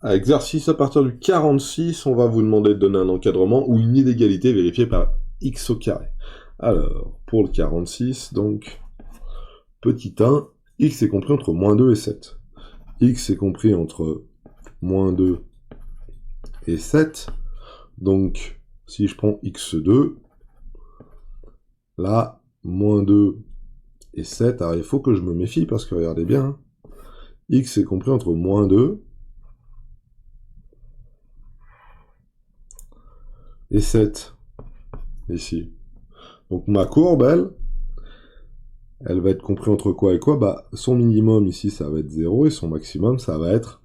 À exercice à partir du 46, on va vous demander de donner un encadrement ou une inégalité vérifiée par x au carré. Alors, pour le 46, donc, petit 1, x est compris entre moins 2 et 7. X est compris entre moins 2 et 7. Donc, si je prends x2, là, moins 2 et 7, alors il faut que je me méfie parce que regardez bien, hein, x est compris entre moins 2 et 7, ici. Donc ma courbe, elle va être comprise entre quoi et quoi? Bah, son minimum ici, ça va être 0, et son maximum, ça va être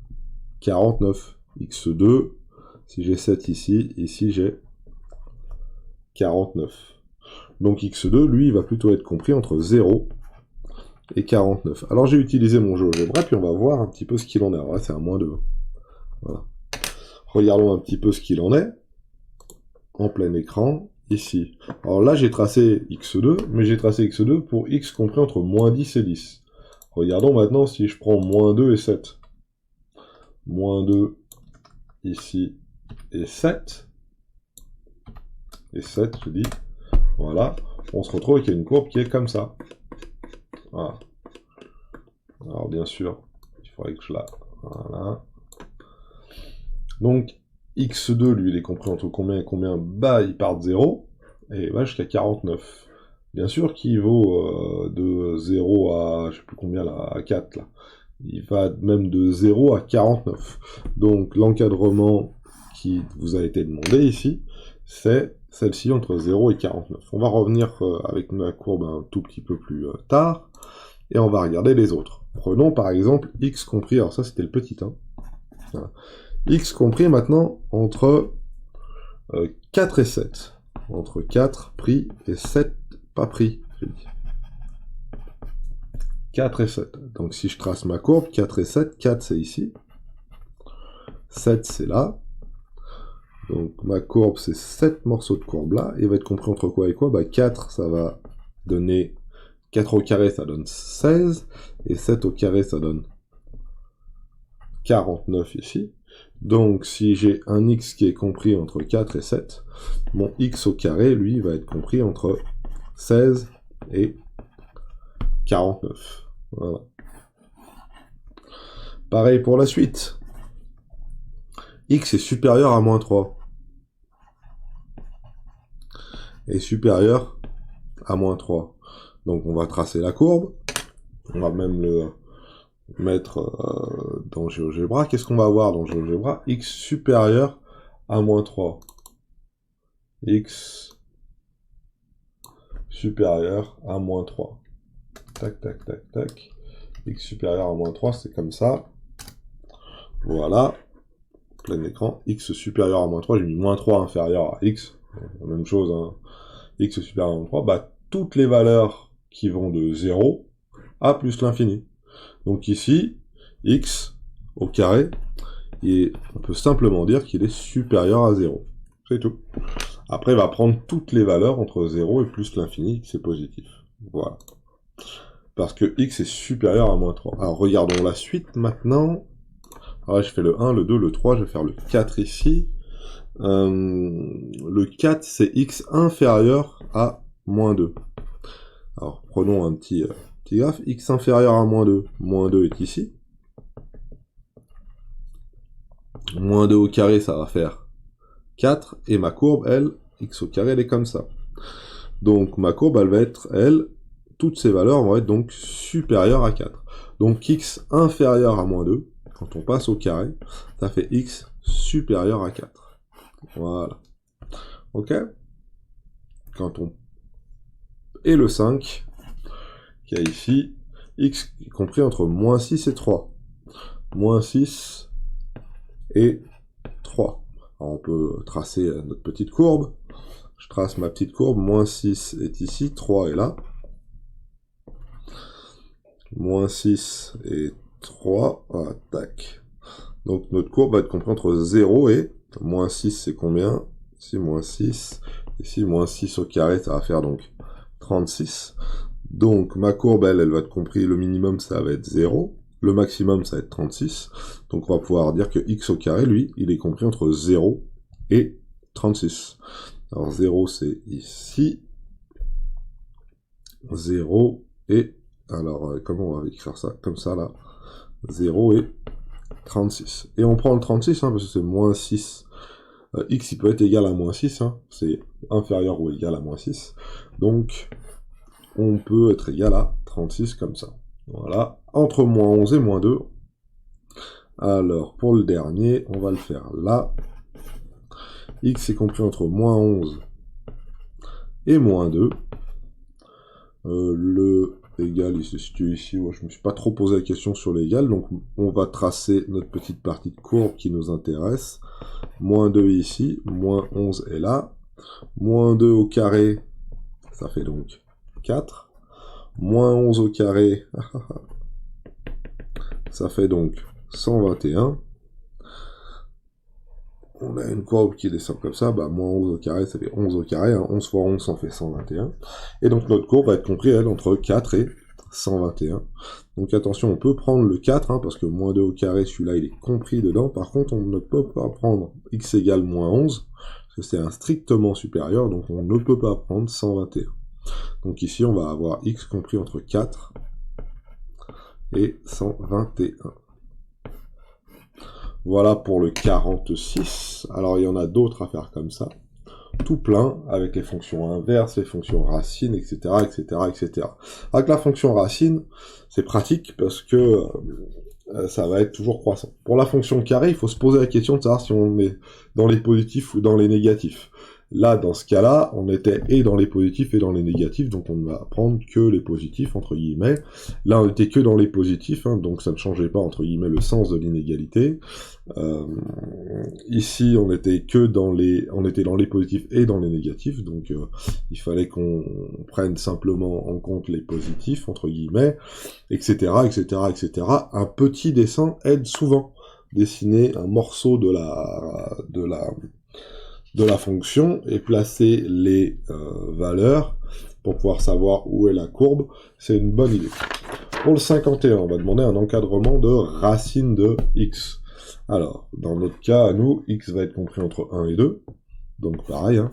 49. x2, si j'ai 7 ici, ici j'ai 49. Donc x2, lui, il va plutôt être compris entre 0 et 49. Alors j'ai utilisé mon GeoGebra, puis on va voir un petit peu ce qu'il en est. Alors là, c'est un moins 2. Voilà. Regardons un petit peu ce qu'il en est, en plein écran, ici. Alors là, j'ai tracé x2, mais j'ai tracé x2 pour x compris entre moins 10 et 10. Regardons maintenant si je prends moins 2 et 7. Moins 2 ici et 7. Et 7, je dis. Voilà. On se retrouve avec une courbe qui est comme ça. Voilà. Alors bien sûr, il faudrait que je la... Voilà. Donc, x2, lui, il est compris entre combien et combien? Bah, il part de 0, et va jusqu'à 49. Bien sûr qu'il vaut de 0 à, je sais plus combien là, à 4, là. Il va même de 0 à 49. Donc, l'encadrement qui vous a été demandé ici, c'est celle-ci entre 0 et 49. On va revenir avec la courbe un tout petit peu plus tard, et on va regarder les autres. Prenons par exemple x compris, alors ça c'était le petit 1. Voilà. X compris maintenant entre 4 et 7. Entre 4 pris et 7 pas pris, j'ai dit. 4 et 7. Donc si je trace ma courbe, 4 et 7, 4 c'est ici. 7 c'est là. Donc ma courbe c'est 7 morceaux de courbe là. Il va être compris entre quoi et quoi? Bah 4 ça va donner 4 au carré, ça donne 16. Et 7 au carré, ça donne 49 ici. Donc, si j'ai un x qui est compris entre 4 et 7, mon x au carré, lui, va être compris entre 16 et 49. Voilà. Pareil pour la suite. X est supérieur à moins 3. Est supérieur à moins 3. Donc, on va tracer la courbe. On va même le mettre dans GeoGebra. Qu'est-ce qu'on va avoir dans GeoGebra? X supérieur à moins 3. X supérieur à moins 3. Tac, tac, tac, tac. X supérieur à moins 3, c'est comme ça. Voilà. Plein écran. X supérieur à moins 3, j'ai mis moins 3 inférieur à X. La même chose, hein. X supérieur à moins 3, bah, toutes les valeurs qui vont de 0 à plus l'infini. Donc ici, X au carré, et on peut simplement dire qu'il est supérieur à 0. C'est tout. Après, il va prendre toutes les valeurs entre 0 et plus l'infini, c'est positif. Voilà. Parce que x est supérieur à moins 3. Alors, regardons la suite maintenant. Alors là, je fais le 1, le 2, le 3, je vais faire le 4 ici. Le 4, c'est x inférieur à moins 2. Alors, prenons un petit graphe. X inférieur à moins 2. Moins 2 est ici. Moins 2 au carré, ça va faire 4. Et ma courbe, elle, x au carré, elle est comme ça. Donc, ma courbe, elle va être, elle, toutes ces valeurs vont être donc supérieures à 4. Donc, x inférieur à moins 2, quand on passe au carré, ça fait x supérieur à 4. Voilà. Ok? Quand on... Et le 5, qui est ici, x est compris entre moins 6 et 3. Moins 6 et 3. Alors, on peut tracer notre petite courbe. Je trace ma petite courbe. Moins 6 est ici, 3 est là. Moins 6 et 3. Voilà, tac. Donc, notre courbe va être comprise entre 0 et... Moins 6, c'est combien? Ici, moins 6. Ici, moins 6 au carré, ça va faire donc 36. Donc, ma courbe, elle va être comprise, le minimum, ça va être 0. le maximum, ça va être 36. Donc, on va pouvoir dire que x au carré, lui, il est compris entre 0 et 36. Alors, 0, c'est ici. 0 et... Alors, comment on va écrire ça? Comme ça, là. 0 et 36. Et on prend le 36, hein, parce que c'est moins 6. X, il peut être égal à moins 6. Hein, c'est inférieur ou égal à moins 6. Donc, on peut être égal à 36 comme ça. Voilà. Entre moins 11 et moins 2. Alors, pour le dernier, on va le faire là. X est compris entre moins 11 et moins 2. Le égal, il se situe ici. Ouais, je ne me suis pas trop posé la question sur l'égal. Donc, on va tracer notre petite partie de courbe qui nous intéresse. Moins 2 ici. Moins 11 est là. Moins 2 au carré, ça fait donc 4. Moins 11 au carré, ça fait donc 121. On a une courbe qui descend comme ça, bah moins 11 au carré, ça fait 11 au carré, hein. 11 fois 11, ça fait 121. Et donc notre courbe va être comprise, elle, entre 4 et 121. Donc attention, on peut prendre le 4, hein, parce que moins 2 au carré, celui-là, il est compris dedans. Par contre, on ne peut pas prendre x égale moins 11, parce que c'est un strictement supérieur, donc on ne peut pas prendre 121. Donc ici, on va avoir x compris entre 4 et 121. Voilà pour le 46. Alors, il y en a d'autres à faire comme ça. Tout plein, avec les fonctions inverses, les fonctions racines, etc., etc., etc. Avec la fonction racine, c'est pratique parce que ça va être toujours croissant. Pour la fonction carré, il faut se poser la question de savoir si on est dans les positifs ou dans les négatifs. Là, dans ce cas-là, on était et dans les positifs et dans les négatifs, donc on ne va prendre que les positifs, entre guillemets. Là, on était que dans les positifs, hein, donc ça ne changeait pas, entre guillemets, le sens de l'inégalité. Ici, on était dans les positifs et dans les négatifs, donc il fallait qu'on prenne simplement en compte les positifs, entre guillemets, etc., etc., etc. Un petit dessin aide souvent. Dessiner un morceau de la fonction et placer les valeurs pour pouvoir savoir où est la courbe, c'est une bonne idée. Pour le 51, on va demander un encadrement de racine de x. Alors, dans notre cas, à nous, x va être compris entre 1 et 2, donc pareil, hein.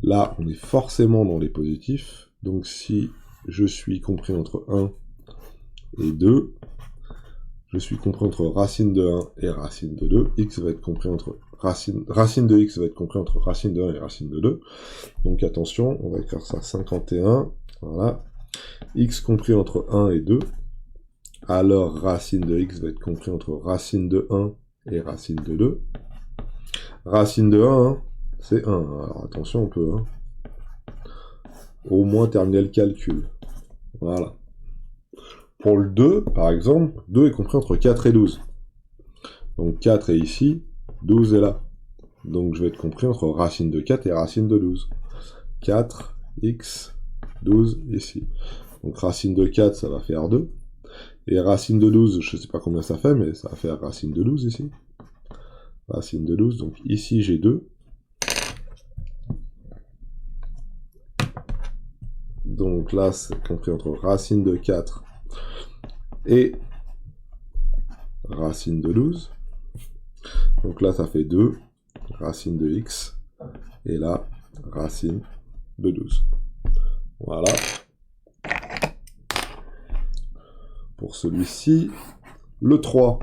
Là, on est forcément dans les positifs, donc si je suis compris entre 1 et 2, je suis compris entre racine de 1 et racine de 2, x va être compris entre racine de x va être compris entre racine de 1 et racine de 2. Donc attention, on va écrire ça 51, voilà. X compris entre 1 et 2. Alors racine de x va être compris entre racine de 1 et racine de 2. Racine de 1, hein, c'est 1. Alors attention, on peut au moins terminer le calcul. Voilà. Pour le 2, par exemple, 2 est compris entre 4 et 12. Donc 4 est ici, 12 est là. Donc je vais être compris entre racine de 4 et racine de 12. 4, x, 12 ici. Donc racine de 4, ça va faire 2. Et racine de 12, je ne sais pas combien ça fait, mais ça va faire racine de 12 ici. Racine de 12, donc ici j'ai 2. Donc là, c'est compris entre racine de 4 et racine de 12. Donc là, ça fait 2, racine de x, et là, racine de 12. Voilà. Pour celui-ci, le 3,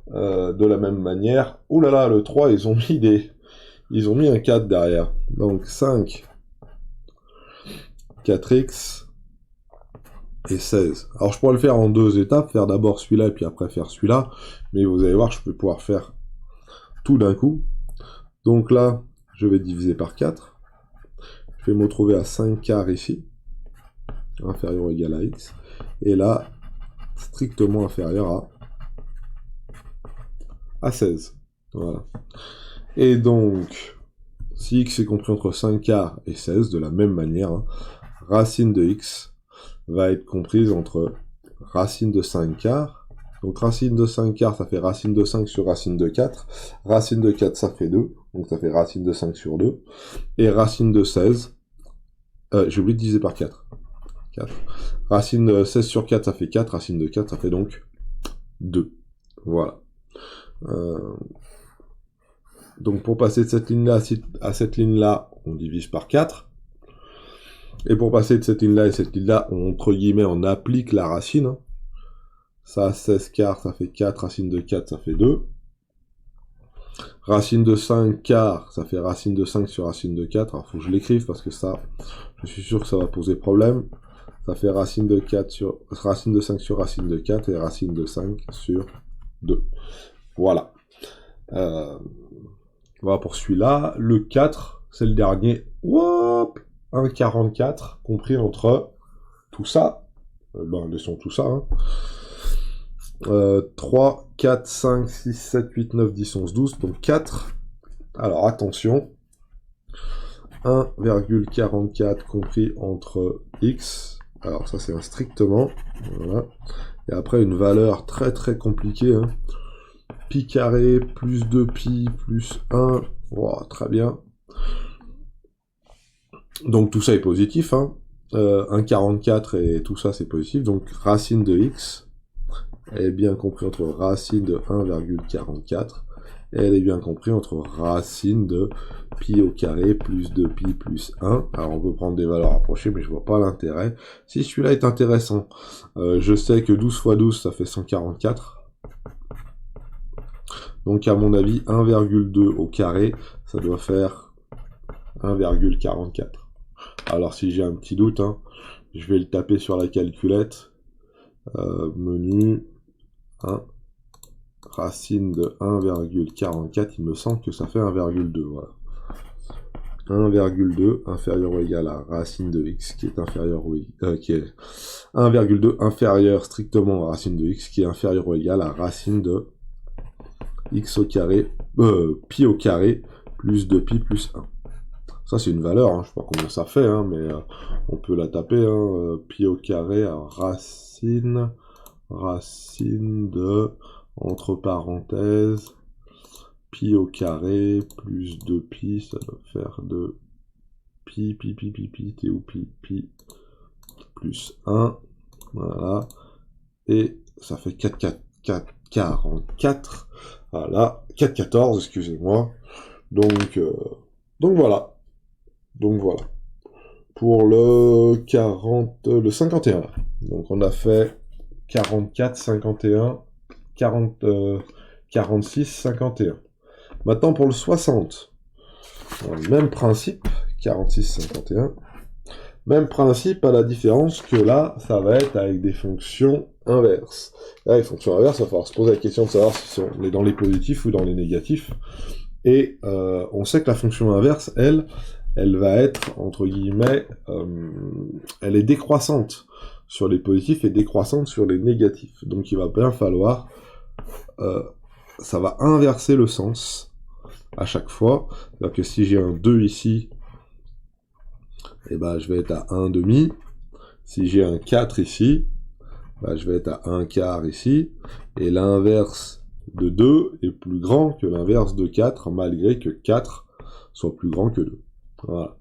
de la même manière. Oh là là, le 3, ils ont mis un 4 derrière. Donc 5, 4x et 16. Alors je pourrais le faire en 2 étapes, faire d'abord celui-là et puis après faire celui-là, mais vous allez voir, je vais pouvoir faire tout d'un coup. Donc là, je vais diviser par 4. Je vais me retrouver à 5 quarts ici, inférieur ou égal à x, et là, strictement inférieur à 16. Voilà. Et donc, si x est compris entre 5 quarts et 16, de la même manière, hein, racine de x va être comprise entre racine de 5 quarts. Donc racine de 5 quarts, ça fait racine de 5 sur racine de 4. Racine de 4, ça fait 2. Donc ça fait racine de 5 sur 2. Et racine de 16, j'ai oublié de diviser par 4. 4. Racine de 16 sur 4, ça fait 4. Racine de 4, ça fait donc 2. Voilà. Donc pour passer de cette ligne-là à cette ligne-là, on divise par 4. Et pour passer de cette ligne-là et cette ligne-là, entre guillemets, on applique la racine. Hein. Ça, 16 quarts, ça fait 4. Racine de 4, ça fait 2. Racine de 5 quarts, ça fait racine de 5 sur racine de 4. Alors, faut que je l'écrive parce que ça, je suis sûr que ça va poser problème. Ça fait racine de 4 sur, racine de 5 sur racine de 4 et racine de 5 sur 2. Voilà. Voilà pour celui-là. Le 4, c'est le dernier. Whoop, 1,44, compris entre tout ça. Laissons tout ça. Hein. 3, 4, 5, 6, 7, 8, 9, 10, 11, 12. Donc 4. Alors attention. 1,44 compris entre x. Alors ça c'est un strictement. Voilà. Et après une valeur très très compliquée. Hein. Pi carré plus 2pi plus 1. Wow, très bien. Donc tout ça est positif. Hein. 1,44 et tout ça c'est positif. Donc racine de x. Elle est bien comprise entre racine de 1,44 et elle est bien comprise entre racine de pi au carré plus 2pi plus 1. Alors on peut prendre des valeurs approchées, mais je vois pas l'intérêt. Si celui-là est intéressant, je sais que 12 fois 12, ça fait 144. Donc à mon avis, 1,2 au carré, ça doit faire 1,44. Alors si j'ai un petit doute, hein, je vais le taper sur la calculette. Menu 1, racine de 1,44, il me semble que ça fait 1,2, voilà. 1,2 inférieur ou égal à racine de x qui est inférieur ou qui est 1,2 inférieur strictement à racine de x qui est inférieur ou égal à racine de x au carré, pi au carré plus 2pi plus 1. Ça c'est une valeur, hein, je sais pas combien ça fait, hein, mais on peut la taper, hein, pi au carré à racine de, entre parenthèses, pi au carré plus 2pi, ça doit faire 2 pi, t'es où pi, plus 1, voilà, et ça fait 44, voilà, 4,14, excusez-moi, donc voilà. Donc voilà. Pour le 51. Donc on a fait 44, 51, 46, 51. Maintenant pour le 60. Même principe, 46, 51. Même principe à la différence que là, ça va être avec des fonctions inverses. Là, les fonctions inverses, il va falloir se poser la question de savoir si on est dans les positifs ou dans les négatifs. Et on sait que la fonction inverse, elle va être, entre guillemets, elle est décroissante sur les positifs et décroissante sur les négatifs. Donc il va bien falloir, ça va inverser le sens à chaque fois. C'est-à-dire que si j'ai un 2 ici, et ben, je vais être à 1,5. Si j'ai un 4 ici, ben, je vais être à 1 quart ici. Et l'inverse de 2 est plus grand que l'inverse de 4, malgré que 4 soit plus grand que 2. Voilà.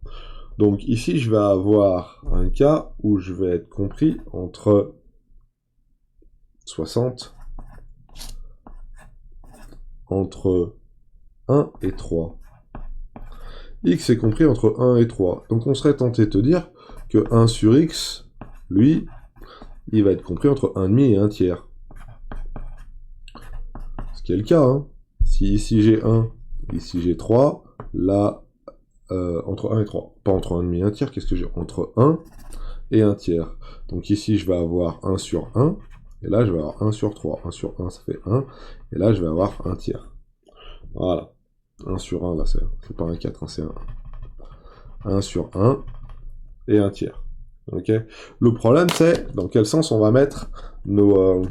Donc ici, je vais avoir un cas où je vais être compris entre 60, entre 1 et 3. X est compris entre 1 et 3. Donc on serait tenté de te dire que 1 sur X, lui, il va être compris entre 1,5 et 1 tiers. Ce qui est le cas, hein. Si ici j'ai 1, ici j'ai 3, là, entre 1 et 3. Pas entre 1,5 et 1 tiers, qu'est-ce que j'ai? Entre 1 et 1 tiers. Donc ici, je vais avoir 1 sur 1, et là, je vais avoir 1 sur 3. 1 sur 1, ça fait 1, et là, je vais avoir 1 tiers. Voilà. 1 sur 1, là, c'est pas un 4, hein, c'est un 1 sur 1 et 1 tiers. Ok. Le problème, c'est dans quel sens on va mettre nos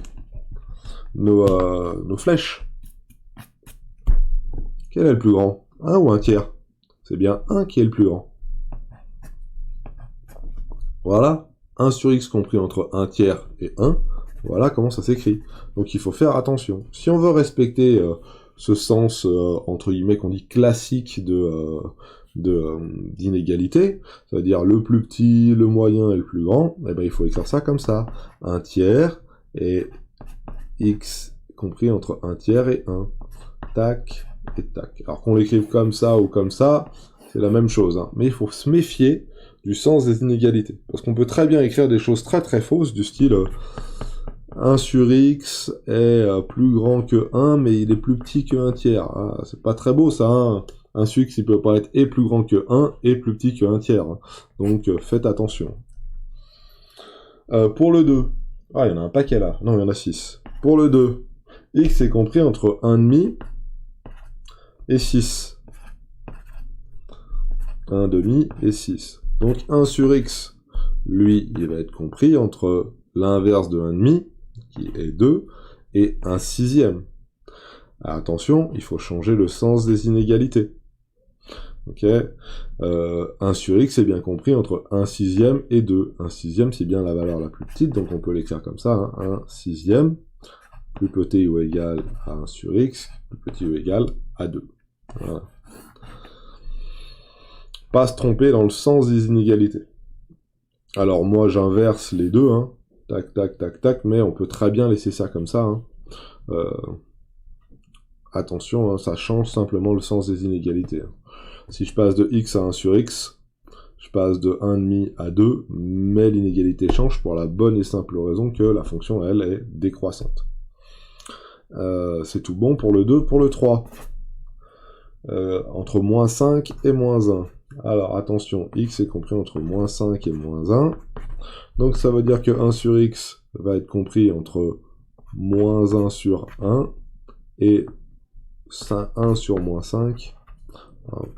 flèches. Quel est le plus grand? 1 ou 1 tiers? C'est bien 1 qui est le plus grand. Voilà. 1 sur x compris entre 1 tiers et 1. Voilà comment ça s'écrit. Donc il faut faire attention. Si on veut respecter ce sens, entre guillemets, qu'on dit classique de d'inégalité, c'est-à-dire le plus petit, le moyen et le plus grand, eh ben, il faut écrire ça comme ça. 1 tiers et x compris entre 1 tiers et 1. Tac et tac. Alors qu'on l'écrive comme ça ou comme ça, c'est la même chose, hein. Mais il faut se méfier du sens des inégalités. Parce qu'on peut très bien écrire des choses très très fausses, du style 1 sur x est plus grand que 1, mais il est plus petit que 1 tiers. Ah, c'est pas très beau ça, hein. 1 sur x, il peut pas être et plus grand que 1 et plus petit que 1 tiers. Hein. Donc faites attention. Pour le 2, ah, il y en a un paquet là. Non, il y en a 6. Pour le 2, x est compris entre 1,5 et 6. 1,5 et 6. Donc 1 sur x, lui, il va être compris entre l'inverse de 1,5, qui est 2, et 1 sixième. Alors, attention, il faut changer le sens des inégalités. Ok, 1 sur x est bien compris entre 1 sixième et 2. 1 sixième, c'est bien la valeur la plus petite, donc on peut l'écrire comme ça, hein, 1 sixième, plus petit ou égal à 1 sur x, plus petit ou égal à 2. Voilà. Pas se tromper dans le sens des inégalités. Alors moi j'inverse les deux, hein. Tac, tac, tac, tac, mais on peut très bien laisser ça comme ça. Hein. Attention, hein, ça change simplement le sens des inégalités. Hein. Si je passe de x à 1 sur x, je passe de 1,5 à 2, mais l'inégalité change pour la bonne et simple raison que la fonction, elle, est décroissante. C'est tout bon pour le 2. Pour le 3, entre moins 5 et moins 1. Alors attention, x est compris entre moins 5 et moins 1. Donc ça veut dire que 1 sur x va être compris entre moins 1 sur 1 et 1 sur moins 5.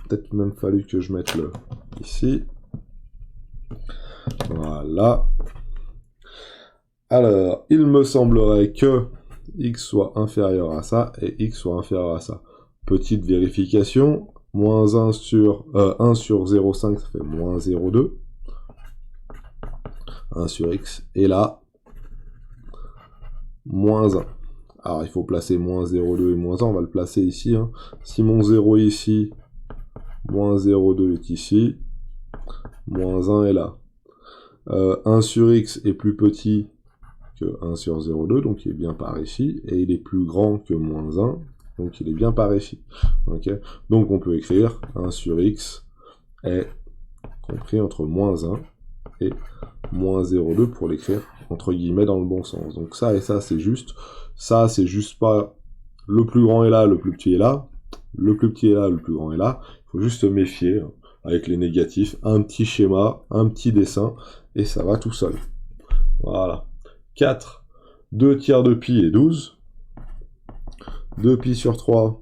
Peut-être même fallu que je mette le ici. Voilà. Alors, il me semblerait que x soit inférieur à ça et x soit inférieur à ça. Petite vérification. Moins 1 sur 0,5, ça fait moins 0,2. 1 sur x. Et là, moins 1. Alors, il faut placer moins 0,2 et moins 1. On va le placer ici. Hein. Si mon 0 est ici, moins 0,2 est ici. Moins 1 est là. 1 sur x est plus petit que 1 sur 0,2, donc il est bien par ici. Et il est plus grand que moins 1. Donc il est bien par ici. Okay, donc on peut écrire 1 sur x est compris entre moins 1 et moins 0,2 pour l'écrire entre guillemets dans le bon sens. Donc ça et ça c'est juste. Ça c'est juste pas le plus grand est là, le plus petit est là. Le plus petit est là, le plus grand est là. Il faut juste se méfier hein, avec les négatifs. Un petit schéma, un petit dessin et ça va tout seul. Voilà. 4. 2 tiers de pi est 12. 2 pi sur 3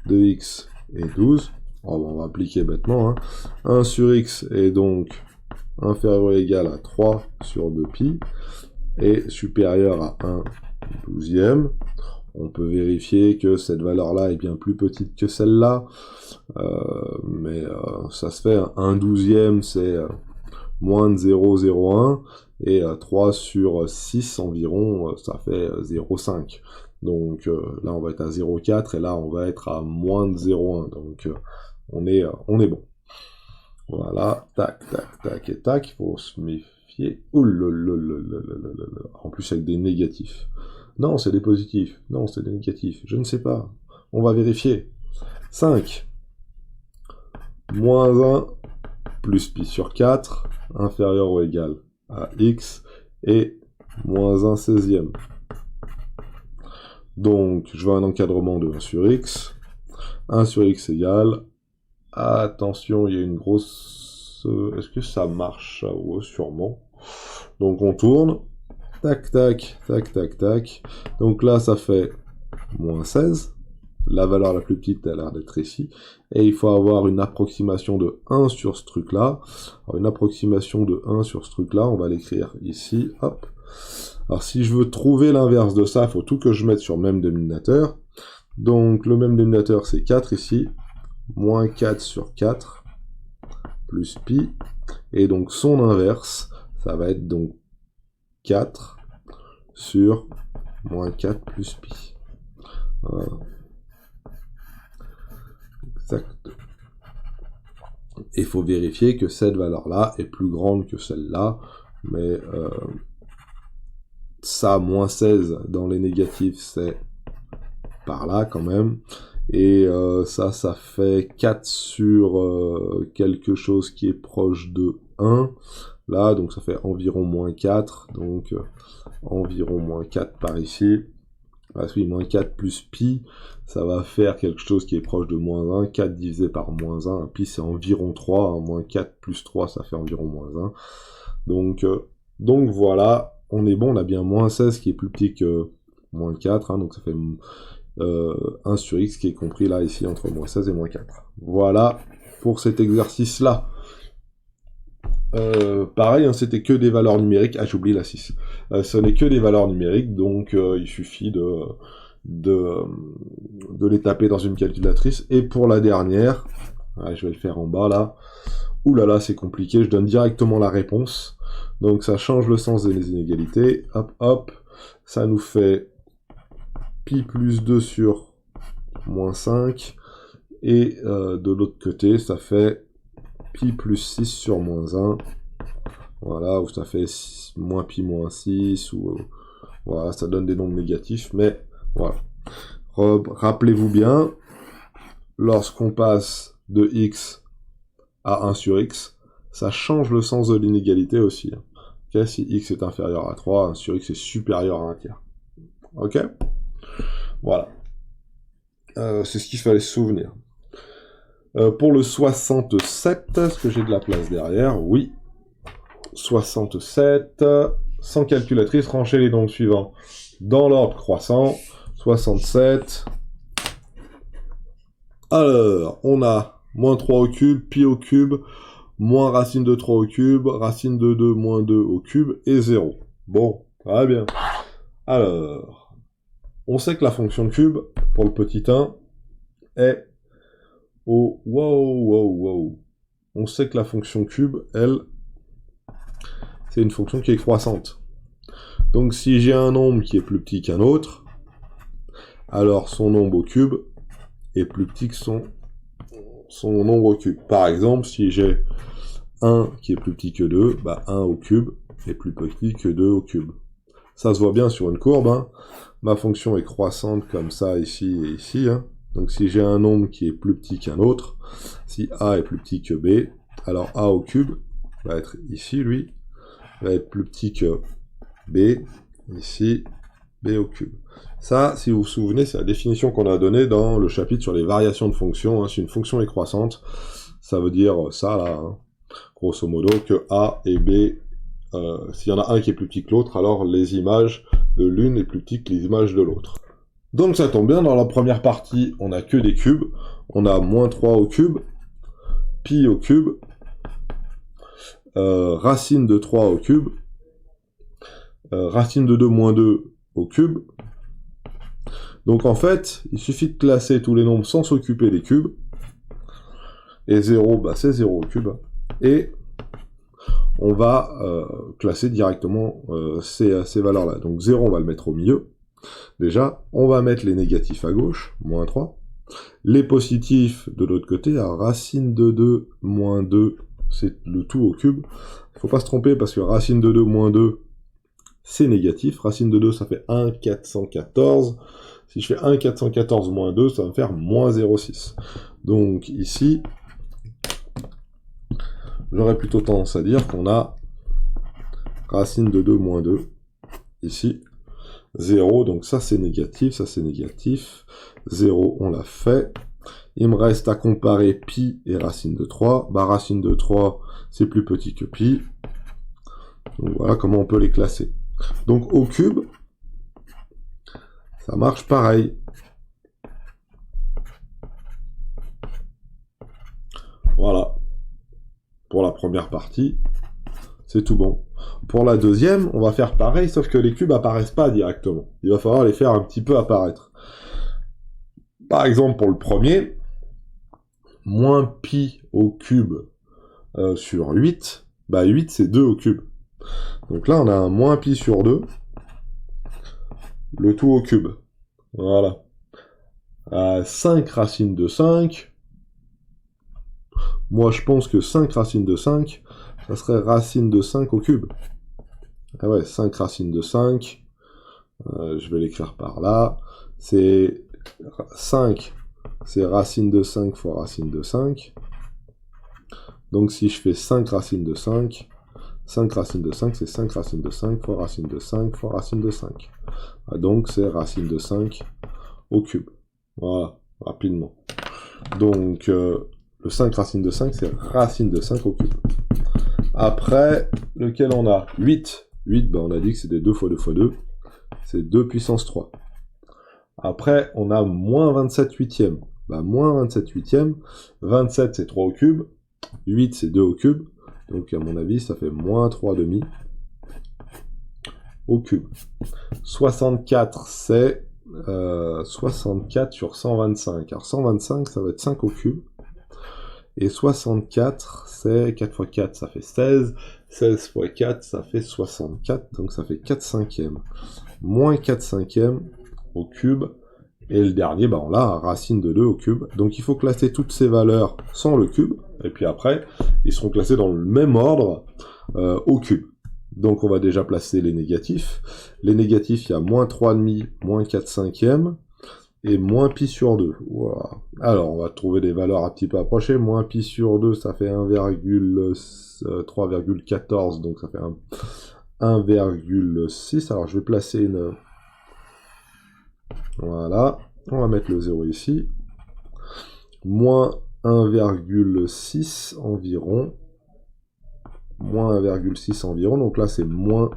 de x est 12. Alors, on va appliquer bêtement. Hein. 1 sur x est donc inférieur ou égal à 3 sur 2 pi et supérieur à 1 douzième. On peut vérifier que cette valeur-là est bien plus petite que celle-là. Mais ça se fait. 1 douzième, c'est moins de 0,01. Et 3 sur 6 environ, ça fait 0,5. Donc là, on va être à 0,4 et là, on va être à moins de 0,1. Donc on est bon. Voilà, tac, tac, tac et tac. Il faut se méfier. En plus, avec des négatifs. Non, c'est des positifs. Non, c'est des négatifs. Je ne sais pas. On va vérifier. 5. Moins 1 plus pi sur 4 inférieur ou égal à x et moins 1 16e. Donc, je veux un encadrement de 1 sur x. 1 sur x égale... Attention, il y a une grosse... Est-ce que ça marche? Ouais, sûrement. Donc, on tourne. Tac, tac, tac, tac, tac. Donc là, ça fait moins 16. La valeur la plus petite a l'air d'être ici. Et il faut avoir une approximation de 1 sur ce truc-là. Alors, une approximation de 1 sur ce truc-là, on va l'écrire ici. Hop. Alors, si je veux trouver l'inverse de ça, il faut tout que je mette sur le même dénominateur. Donc, le même dénominateur, c'est 4 ici. Moins 4 sur 4. Plus pi. Et donc, son inverse, ça va être donc 4 sur moins 4 plus pi. Voilà. exact. Et il faut vérifier que cette valeur-là est plus grande que celle-là, mais ça, moins 16 dans les négatifs, c'est par là quand même. Et ça fait 4 sur quelque chose qui est proche de 1. Là, donc ça fait environ moins 4. Donc environ moins 4 par ici. Ah oui, moins 4 plus pi, ça va faire quelque chose qui est proche de moins 1. 4 divisé par moins 1. Pi, c'est environ 3. Hein. Moins 4 plus 3, ça fait environ moins 1. Donc voilà, on est bon. On a bien moins 16 qui est plus petit que moins 4. Hein, donc ça fait 1 sur x qui est compris là, ici, entre moins 16 et moins 4. Voilà pour cet exercice-là. Pareil, hein, c'était que des valeurs numériques. Ah, j'oublie la 6. Ce n'est que des valeurs numériques, donc il suffit de les taper dans une calculatrice. Et pour la dernière, je vais le faire en bas là. Ouh là là, c'est compliqué. Je donne directement la réponse. Donc ça change le sens des inégalités. Hop, hop. Ça nous fait pi plus 2 sur moins 5. Et de l'autre côté, ça fait pi plus 6 sur moins 1, voilà, ou ça fait moins pi moins 6, ou voilà, ça donne des nombres négatifs, mais voilà. Rappelez-vous bien, lorsqu'on passe de x à 1 sur x, ça change le sens de l'inégalité aussi. Okay, si x est inférieur à 3, 1 sur x est supérieur à 1 tiers. Ok? Voilà. C'est ce qu'il fallait se souvenir. Pour le 67, est-ce que j'ai de la place derrière? Oui. 67. Sans calculatrice, ranchez les nombres suivants dans l'ordre croissant. 67. Alors, on a moins 3 au cube, pi au cube, moins racine de 3 au cube, racine de 2 moins 2 au cube, et 0. Bon, très bien. Alors, on sait que la fonction cube, pour le petit 1, est... Oh, wow. On sait que la fonction cube, elle, c'est une fonction qui est croissante. Donc si j'ai un nombre qui est plus petit qu'un autre, alors son nombre au cube est plus petit que son nombre au cube. Par exemple, si j'ai 1 qui est plus petit que 2, bah 1 au cube est plus petit que 2 au cube. Ça se voit bien sur une courbe. Hein. Ma fonction est croissante comme ça, ici et ici. Hein. Donc si j'ai un nombre qui est plus petit qu'un autre, si A est plus petit que B, alors A au cube va être ici, lui, va être plus petit que B, ici, B au cube. Ça, si vous vous souvenez, c'est la définition qu'on a donnée dans le chapitre sur les variations de fonctions. Hein. Si une fonction est croissante, ça veut dire ça, là, hein, grosso modo, que A et B, s'il y en a un qui est plus petit que l'autre, alors les images de l'une est plus petite que les images de l'autre. Donc ça tombe bien, dans la première partie, on n'a que des cubes. On a moins 3 au cube, pi au cube, racine de 3 au cube, racine de 2 moins 2 au cube. Donc en fait, il suffit de classer tous les nombres sans s'occuper des cubes. Et 0, bah c'est 0 au cube. Et on va classer directement ces valeurs-là. Donc 0, on va le mettre au milieu. Déjà, on va mettre les négatifs à gauche, moins 3. Les positifs de l'autre côté, à racine de 2 moins 2, c'est le tout au cube. Il ne faut pas se tromper parce que racine de 2 moins 2, c'est négatif. Racine de 2, ça fait 1 414. Si je fais 1 414 moins 2, ça va me faire moins 0,6. Donc ici, j'aurais plutôt tendance à dire qu'on a racine de 2 moins 2, ici, 0, donc ça c'est négatif, ça c'est négatif, 0 on l'a fait, il me reste à comparer pi et racine de 3, bah racine de 3 c'est plus petit que pi, donc voilà comment on peut les classer. Donc au cube, ça marche pareil. Voilà, pour la première partie, c'est tout bon. Pour la deuxième, on va faire pareil, sauf que les cubes apparaissent pas directement. Il va falloir les faire un petit peu apparaître. Par exemple, pour le premier, moins pi au cube sur 8, bah 8 c'est 2 au cube. Donc là, on a un moins pi sur 2, le tout au cube. Voilà. 5 racine de 5, Moi, je pense que 5 racines de 5, ça serait racine de 5 au cube. Ah ouais, 5 racines de 5, je vais l'écrire par là, c'est 5, c'est racine de 5 fois racine de 5. Donc si je fais 5 racines de 5, 5 racines de 5, c'est 5 racines de 5 fois racine de 5 fois racine de 5. Donc c'est racine de 5 au cube. Voilà, rapidement. Donc le 5 racine de 5, c'est racine de 5 au cube. Après, lequel on a 8. 8, ben on a dit que c'était 2 fois 2 fois 2. C'est 2 puissance 3. Après, on a moins 27 huitièmes. Ben, moins 27 huitièmes. 27, c'est 3 au cube. 8, c'est 2 au cube. Donc, à mon avis, ça fait moins 3 demi au cube. 64, c'est 64 sur 125. Alors, 125, ça va être 5 au cube. Et 64, c'est 4 fois 4, ça fait 16. 16 fois 4, ça fait 64. Donc, ça fait 4 cinquièmes. Moins 4 cinquièmes au cube. Et le dernier, ben, on l'a, racine de 2 au cube. Donc, il faut classer toutes ces valeurs sans le cube. Et puis après, ils seront classés dans le même ordre au cube. Donc, on va déjà placer les négatifs. Les négatifs, il y a moins 3,5, moins 4 cinquièmes. Et moins pi sur 2. Voilà. Alors, on va trouver des valeurs un petit peu approchées. Moins pi sur 2, ça fait 3,14, donc ça fait 1,6. Alors, je vais placer une... Voilà. On va mettre le 0 ici. Moins 1,6 environ. Moins 1,6 environ. Donc là, c'est moins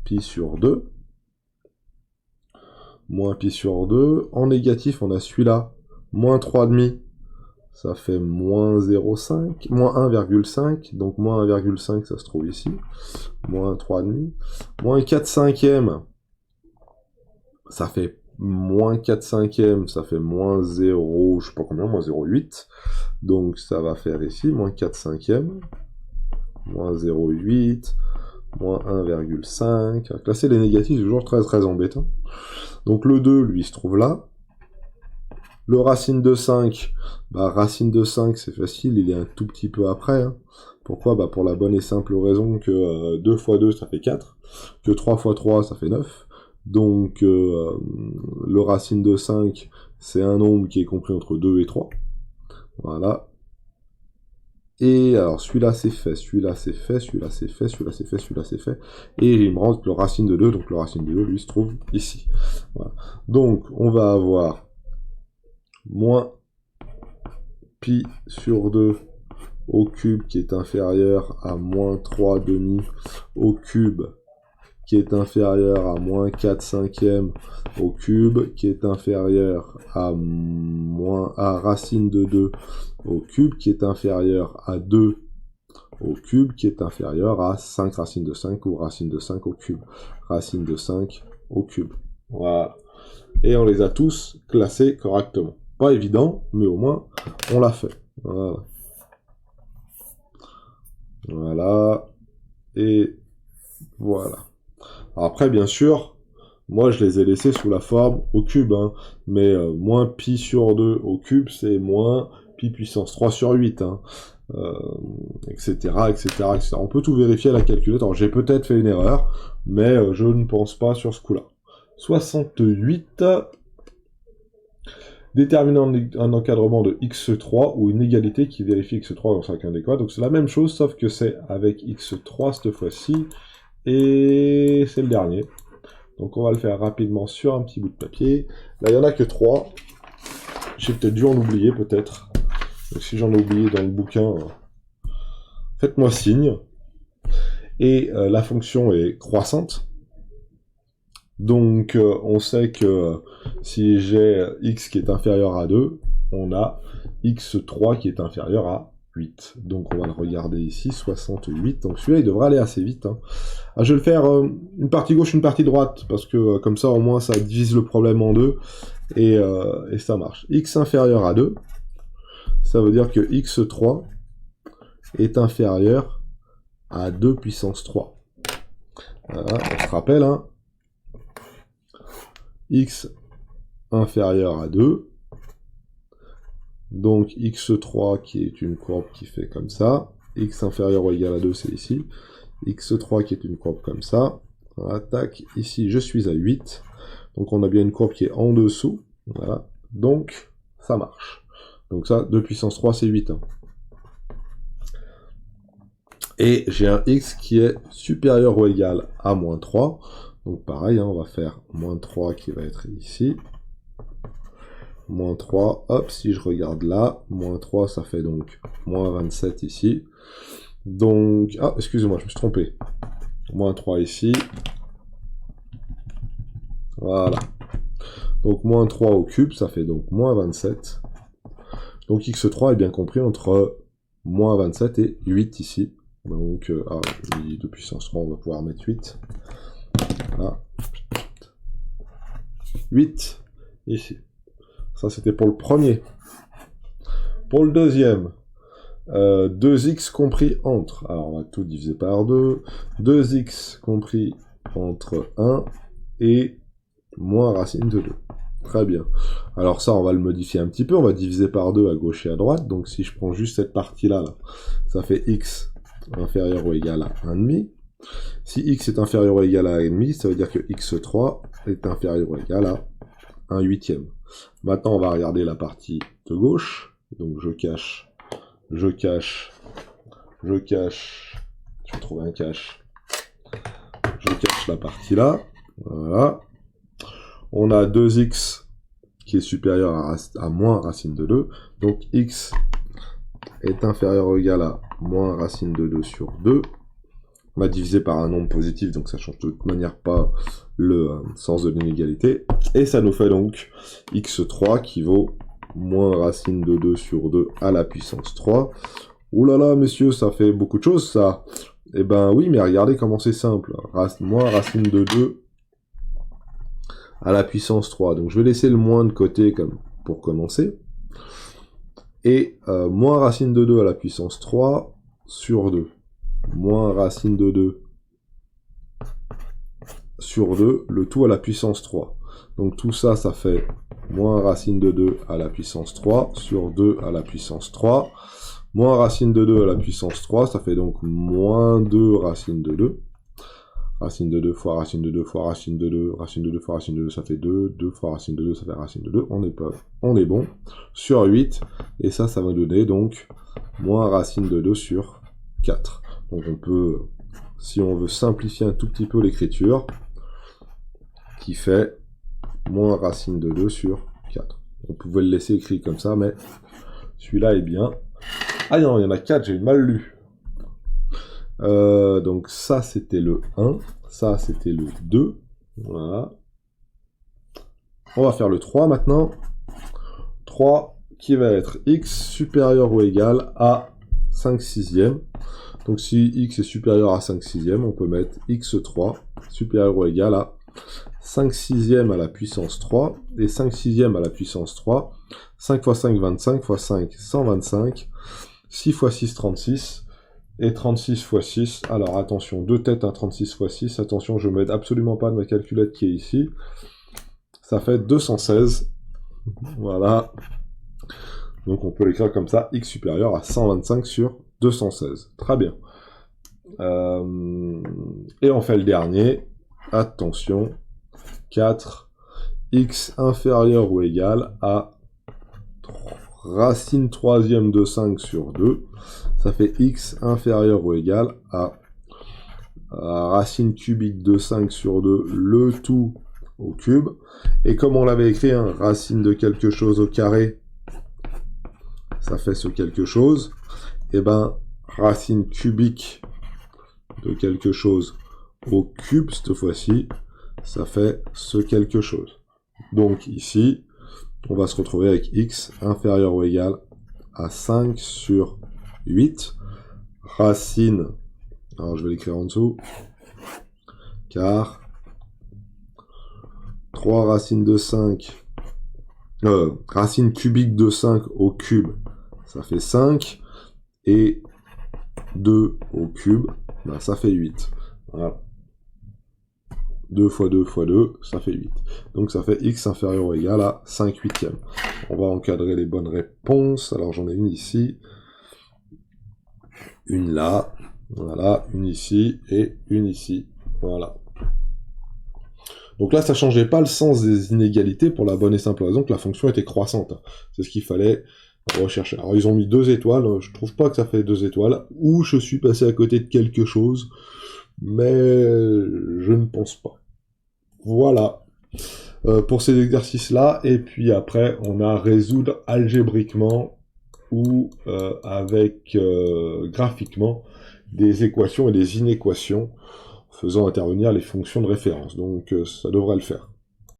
pi sur 2. Moins pi sur 2. En négatif, on a celui-là. Moins 3,5. Ça fait moins 0,5. Moins 1,5. Donc moins 1,5, ça se trouve ici. Moins 3,5. Moins 4 cinquièmes. Ça fait moins 4 cinquièmes. Ça fait moins 0, je sais pas combien, moins 0,8. Donc ça va faire ici, moins 4 cinquièmes. Moins 0,8. Moins 1,5. Classer les négatifs, c'est toujours très très embêtant. Donc le 2, lui, il se trouve là. Le racine de 5, bah racine de 5, c'est facile, il est un tout petit peu après. Hein. Pourquoi? Bah pour la bonne et simple raison que 2 fois 2, ça fait 4. Que 3 fois 3, ça fait 9. Donc le racine de 5, c'est un nombre qui est compris entre 2 et 3. Voilà. Et alors celui-là c'est fait, celui-là c'est fait, celui-là c'est fait, celui-là c'est fait, celui-là c'est fait. Et il me reste le racine de 2, donc le racine de 2, lui, se trouve ici. Voilà. Donc on va avoir moins pi sur 2 au cube qui est inférieur à moins 3 demi au cube qui est inférieur à moins 4 cinquièmes au cube qui est inférieur à racine de 2 au cube qui est inférieur à 2 au cube qui est inférieur à 5 racine de 5 ou racine de 5 au cube. Racine de 5 au cube. Voilà. Et on les a tous classés correctement. Pas évident, mais au moins, on l'a fait. Voilà. Voilà. Et voilà. Après, bien sûr, moi, je les ai laissés sous la forme au cube. Hein. Mais moins pi sur 2 au cube, c'est moins pi puissance 3 sur 8. Hein. Etc., etc., etc. On peut tout vérifier à la calculette. Alors, j'ai peut-être fait une erreur, mais je ne pense pas sur ce coup-là. 68... Déterminant un encadrement de x3 ou une égalité qui vérifie x3 dans chacun des cas. Donc c'est la même chose, sauf que c'est avec x3 cette fois-ci. Et c'est le dernier. Donc on va le faire rapidement sur un petit bout de papier. Là, il n'y en a que 3. J'ai peut-être dû en oublier, peut-être. Donc si j'en ai oublié dans le bouquin, faites-moi signe. Et la fonction est croissante. Donc, on sait que si j'ai x qui est inférieur à 2, on a x3 qui est inférieur à 8. Donc, on va le regarder ici, 68. Donc, celui-là, il devrait aller assez vite. Hein. Ah, je vais le faire une partie gauche, une partie droite, parce que comme ça, au moins, ça divise le problème en deux, et ça marche. X inférieur à 2, ça veut dire que x3 est inférieur à 2 puissance 3. Voilà, on se rappelle, hein. X inférieur à 2, Donc x3 qui est une courbe qui fait comme ça. X inférieur ou égal à 2, c'est ici. x3 qui est une courbe comme ça. Voilà, tac. Ici, je suis à 8. Donc on a bien une courbe qui est en dessous. Voilà. Donc, ça marche. Donc ça, 2 puissance 3, c'est 8. Hein. Et j'ai un x qui est supérieur ou égal à moins 3. Donc pareil, hein, on va faire moins 3 qui va être ici. Moins 3, hop, si je regarde là, moins 3, ça fait donc moins 27 ici. Donc, ah, excusez-moi, je me suis trompé. Moins 3 ici. Voilà. Donc moins 3 au cube, ça fait donc moins 27. Donc x3 est bien compris entre moins 27 et 8 ici. Donc, de puissance 3, on va pouvoir mettre 8. Voilà. 8 ici. Ça, c'était pour le premier. Pour le deuxième, 2x compris entre... Alors, on va tout diviser par 2. 2x compris entre 1 et moins racine de 2. Très bien. Alors ça, on va le modifier un petit peu. On va diviser par 2 à gauche et à droite. Donc, si je prends juste cette partie-là, là, ça fait x inférieur ou égal à 1,5. Si x est inférieur ou égal à 1,5, ça veut dire que x3 est inférieur ou égal à 1/8. Maintenant, on va regarder la partie de gauche. Donc, je cache, je vais trouver un cache. Je cache la partie là. Voilà. On a 2x qui est supérieur à moins racine de 2. Donc, x est inférieur ou égal à moins racine de 2 sur 2. On va diviser par un nombre positif, donc ça change de toute manière pas le sens de l'inégalité. Et ça nous fait donc x3 qui vaut moins racine de 2 sur 2 à la puissance 3. Ouh là là, messieurs, ça fait beaucoup de choses, ça. Eh ben oui, mais regardez comment c'est simple. Moins racine de 2 à la puissance 3. Donc je vais laisser le moins de côté comme pour commencer. Et moins racine de 2 à la puissance 3 sur 2. Moins racine de 2 sur 2, le tout à la puissance 3. Donc tout ça, ça fait moins racine de 2 à la puissance 3 sur 2 à la puissance 3. Moins racine de 2 à la puissance 3, ça fait donc moins 2 racine de 2. Racine de 2 fois racine de 2 fois racine de 2, racine de 2 fois racine de 2, ça fait 2. 2 fois racine de 2, ça fait racine de 2. On est bon. Sur 8. Et ça va donner donc moins racine de 2 sur 4. Donc on peut, si on veut simplifier un tout petit peu l'écriture, qui fait moins racine de 2 sur 4. On pouvait le laisser écrit comme ça, mais celui-là est bien. Ah non, il y en a 4, j'ai mal lu. Donc ça, c'était le 1. Ça, c'était le 2. Voilà. On va faire le 3 maintenant. 3 qui va être x supérieur ou égal à 5/6. Donc si x est supérieur à 5/6, on peut mettre x3 supérieur ou égal à 5/6 à la puissance 3. Et 5/6 à la puissance 3. 5 fois 5, 25, fois 5, 125. 6 fois 6, 36. Et 36 fois 6. Alors attention, deux têtes à 36 fois 6. Attention, je ne m'aide absolument pas de ma calculette qui est ici. Ça fait 216. Voilà. Donc on peut l'écrire comme ça, x supérieur à 125 sur 216. Très bien. Et on fait le dernier. Attention. 4. X inférieur ou égal à racine troisième de 5 sur 2. Ça fait x inférieur ou égal à racine cubique de 5 sur 2, le tout au cube. Et comme on l'avait écrit, hein, racine de quelque chose au carré, ça fait ce quelque chose. Et ben, racine cubique de quelque chose au cube, cette fois-ci, ça fait ce quelque chose. Donc ici, on va se retrouver avec x inférieur ou égal à 5 sur 8. Racine, alors je vais l'écrire en dessous, car 3 racines de 5, racine cubique de 5 au cube, ça fait 5, et 2 au cube, ben ça fait 8. Voilà. 2 fois 2 fois 2, ça fait 8. Donc ça fait x inférieur ou égal à 5 huitièmes. On va encadrer les bonnes réponses. Alors j'en ai une ici, une là, voilà, une ici et une ici. Voilà. Donc là, ça changeait pas le sens des inégalités pour la bonne et simple raison que la fonction était croissante. C'est ce qu'il fallait rechercher. Alors ils ont mis 2 étoiles, je trouve pas que ça fait 2 étoiles, ou je suis passé à côté de quelque chose, mais je ne pense pas. Voilà. Pour ces exercices-là, et puis après, on a à résoudre algébriquement ou avec graphiquement des équations et des inéquations, faisant intervenir les fonctions de référence. Donc ça devrait le faire.